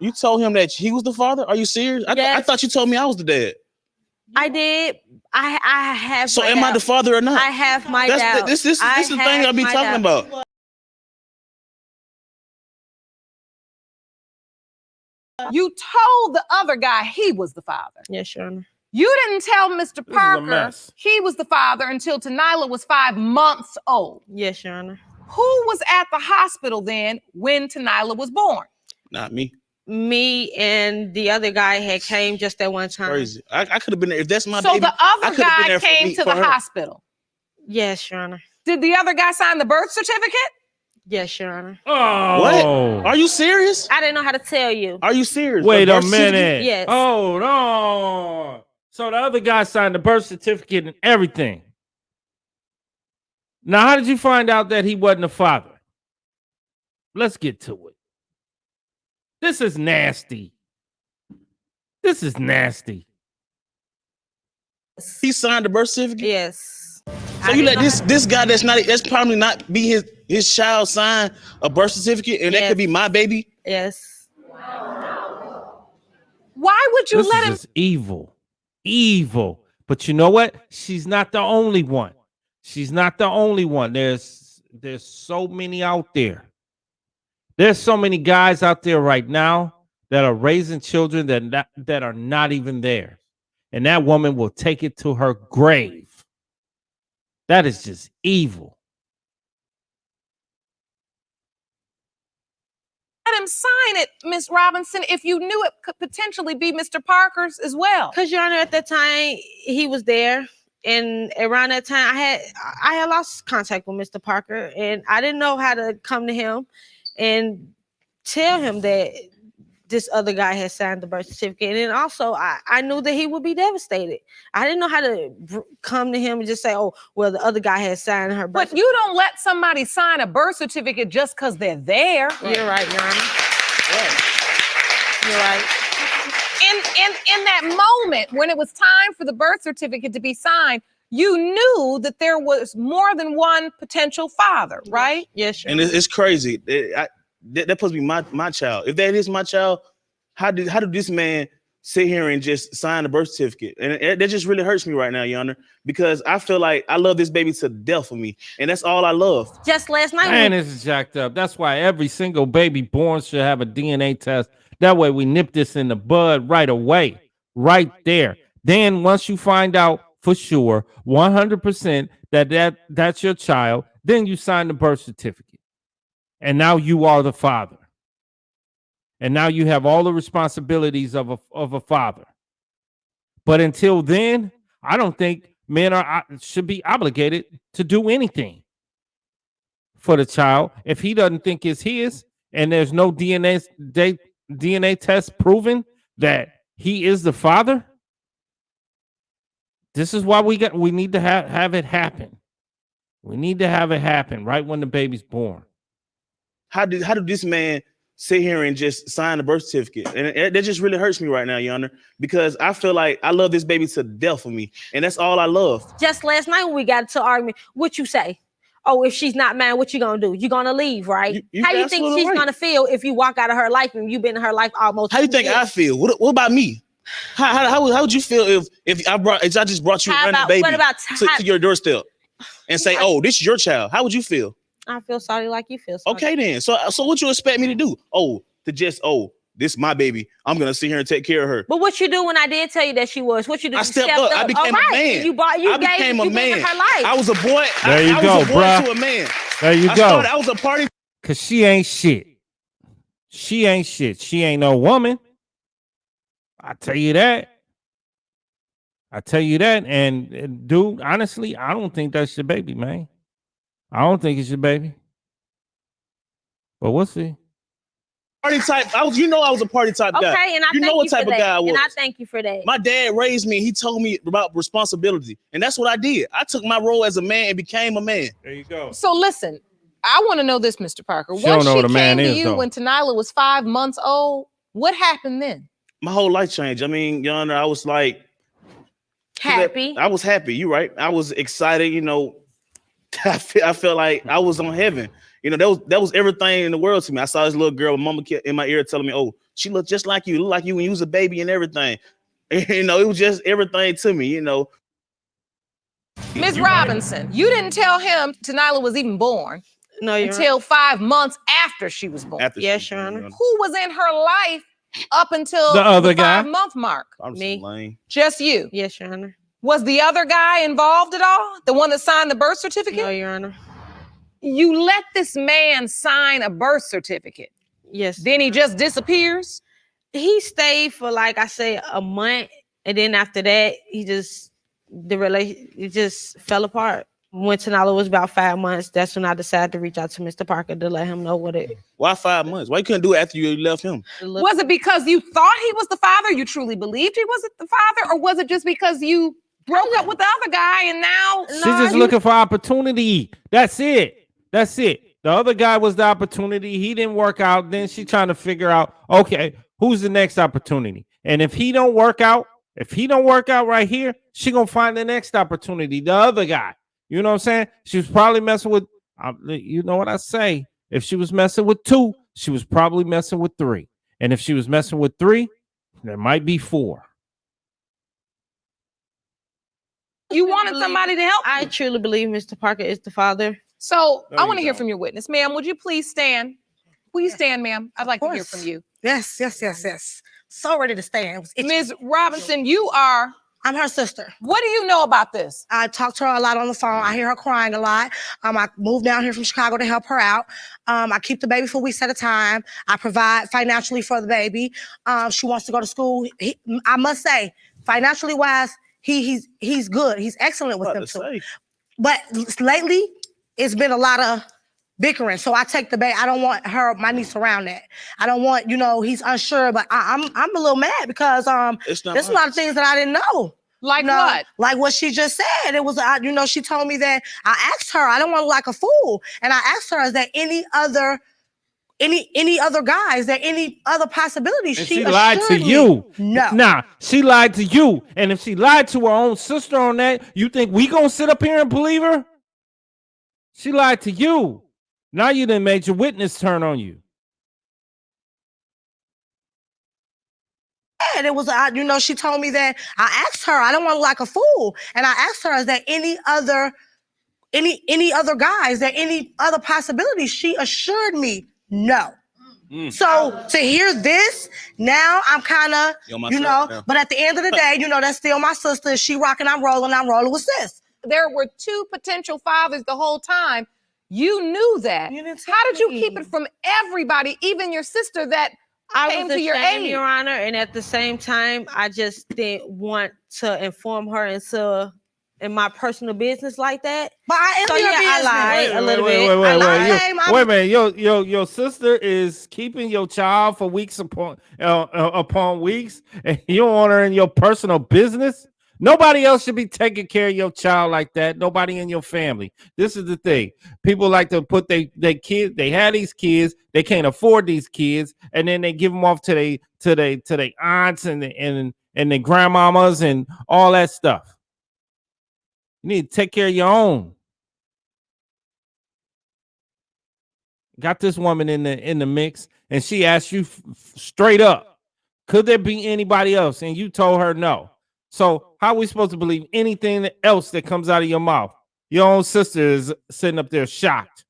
You told him that he was the father? Are you serious? I thought you told me I was the dad. I did. I have. So am I the father or not? I have my doubt. This is the thing I be talking about. You told the other guy he was the father. Yes, Your Honor. You didn't tell Mr. Parker he was the father until Tanila was 5 months old. Yes, Your Honor. Who was at the hospital then when Tanila was born? Not me. Me and the other guy had came just at one time. Crazy. I could have been there. If that's my so baby, the other guy came to the hospital. Yes, Your Honor. Did the other guy sign the birth certificate? Yes, Your Honor. Oh. What? Are you serious? I didn't know how to tell you. Are you serious? Wait a minute. Yes. Hold on. So the other guy signed the birth certificate and everything. Now, how did you find out that he wasn't a father? Let's get to it. This is nasty. This is nasty. He signed the birth certificate? Yes. So you let this guy that's probably not be his child sign a birth certificate, and that could be my baby? Yes. Why would you let him? This is evil. Evil. But you know what? She's not the only one. She's not the only one. There's so many out there. There's so many guys out there right now that are raising children that are not even there. And that woman will take it to her grave. That is just evil. Let him sign it, Miss Robinson, if you knew it could potentially be Mr. Parker's as well. Because, Your Honor, at that time, he was there. And around that time, I had lost contact with Mr. Parker. And I didn't know how to come to him and tell him that this other guy had signed the birth certificate. And then also, I knew that he would be devastated. I didn't know how to come to him and just say, oh, well, the other guy had signed her birth certificate. But you don't let somebody sign a birth certificate just because they're there. You're right, Your Honor. You're right. In that moment, when it was time for the birth certificate to be signed, you knew that there was more than one potential father, right? Yes, sure. And it's crazy. That's supposed to be my child. If that is my child, how did this man sit here and just sign the birth certificate? And that just really hurts me right now, Your Honor, because I feel like I love this baby to death for me, and that's all I love. Just last night, man, this is jacked up. That's why every single baby born should have a DNA test. That way, we nip this in the bud right away, right there. Then, once you find out for sure, 100% that's your child, then you sign the birth certificate. And now you are the father. And now you have all the responsibilities of a father. But until then, I don't think men should be obligated to do anything for the child. If he doesn't think it's his and there's no DNA test proving that he is the father, this is why we need to have it happen. We need to have it happen right when the baby's born. How did this man sit here and just sign the birth certificate? And that just really hurts me right now, Your Honor, because I feel like I love this baby to death for me, and that's all I love. Just last night when we got into argument, what you say? Oh, if she's not mine, what you gonna do? You gonna leave, right? How you think she's gonna feel if you walk out of her life and you've been in her life almost? How you think I feel? What about me? How would you feel if I just brought you a random baby to your doorstep and say, oh, this is your child? How would you feel? I feel sorry like you feel sorry. Okay, then. So what you expect me to do? This is my baby. I'm gonna sit here and take care of her. But what you do when I did tell you that she was? What you do? I stepped up. I became a man. I became a man. Her life. I was a boy. There you go, bro. To a man. There you go. I was a party. Cause she ain't shit. She ain't shit. She ain't no woman. I tell you that. And dude, honestly, I don't think that's your baby, man. I don't think it's your baby. But we'll see. Party type. I was a party type guy. Okay, and I you know what type of guy I was. And I thank you for that. My dad raised me. He told me about responsibility, and that's what I did. I took my role as a man and became a man. There you go. So listen, I want to know this, Mr. Parker. She don't know what a man is, though. When Tanila was 5 months old, what happened then? My whole life changed. I mean, Your Honor, I was like happy. I was happy. You're right. I was excited. You know, I felt like I was on heaven. You know, that was everything in the world to me. I saw this little girl with mama in my ear telling me, "Oh, She looked just like you, looked like you when you was a baby and everything. You know, it was just everything to me, you know. Ms. Robinson, you didn't tell him Tanila was even born No, Your Honor. until 5 months after she was born. After Yes, she- Your Honor. Who was in her life up until The other guy? 5-month mark? I'm so Me. lame. Just you. Yes, Your Honor. Was the other guy involved at all? The one that signed the birth certificate? No, Your Honor. You let this man sign a birth certificate. Yes. Then he just disappears? He stayed for, like I said, a month, and then after that, it just fell apart. When Tanala was about 5 months, that's when I decided to reach out to Mr. Parker to let him know what it. Why 5 months? Why you couldn't do it after you left him? Was it because you thought he was the father? You truly believed he was the father? Or was it just because you broke up with the other guy and now She's just looking for opportunity. That's it. That's it. The other guy was the opportunity. He didn't work out. Then she's trying to figure out, okay, who's the next opportunity? And if he don't work out right here, she gonna find the next opportunity, the other guy. You know what I'm saying? She was probably messing with, you know what I say? If she was messing with 2, she was probably messing with 3. And if she was messing with 3, there might be 4. you wanted somebody to help I you? truly believe Mr. Parker is the father. So No, I you want to hear don't. from your witness. Ma'am, would you please stand? Will you stand, ma'am? I'd like to hear course. from you. Yes. So ready to stand. It was itchy. Ms. Robinson, you are, I'm her sister. what do you know about this? I talk to her a lot on the phone. I hear her crying a lot. I moved down here from Chicago to help her out. I keep the baby for weeks at a time. I provide financially for the baby. She wants to go to school. I must say, financially wise, he's good. He's excellent with About them to too. say. But lately, it's been a lot of bickering. So I take the baby. I don't want my niece around that. I don't want, he's unsure, but I'm a little mad because It's not there's a my- lot of things that I didn't know. Like You know, what? Like what she just said. It was, she told me that I asked her, I don't want to look like a fool. And I asked her, is there any other guys, there any other possibilities? And She she lied to assured me, you. No. Nah, she lied to you. And if she lied to her own sister on that, you think we gonna sit up here and believe her? She lied to you. Now you done made your witness turn on you. And it was, she told me that I asked her, I don't want to look like a fool. And I asked her, is there any other guys, is there any other possibilities? She assured me, no. So to hear this, now I'm kind of, Yo, myself, yeah. but at the end of the day, that's still my sister. She rocking, I'm rolling with sis. There were 2 potential fathers the whole time. You knew that. You didn't How did you tell keep me. it from everybody, even your sister that I came was to your ashamed, aid? Your Honor, and at the same time, I just didn't want to inform her in my personal business like that. But I am So your yeah, I business. lied a little bit. Wait, I lied. wait a minute. Your sister is keeping your child for weeks upon weeks, and you don't want her in your personal business. Nobody else should be taking care of your child like that. Nobody in your family. This is the thing. People like to put they kids. They have these kids. They can't afford these kids, and then they give them off to they aunts and the grandmamas and all that stuff. You need to take care of your own. Got this woman in the mix, and she asked you straight up, could there be anybody else? And you told her no. So how are we supposed to believe anything else that comes out of your mouth? Your own sister is sitting up there shocked.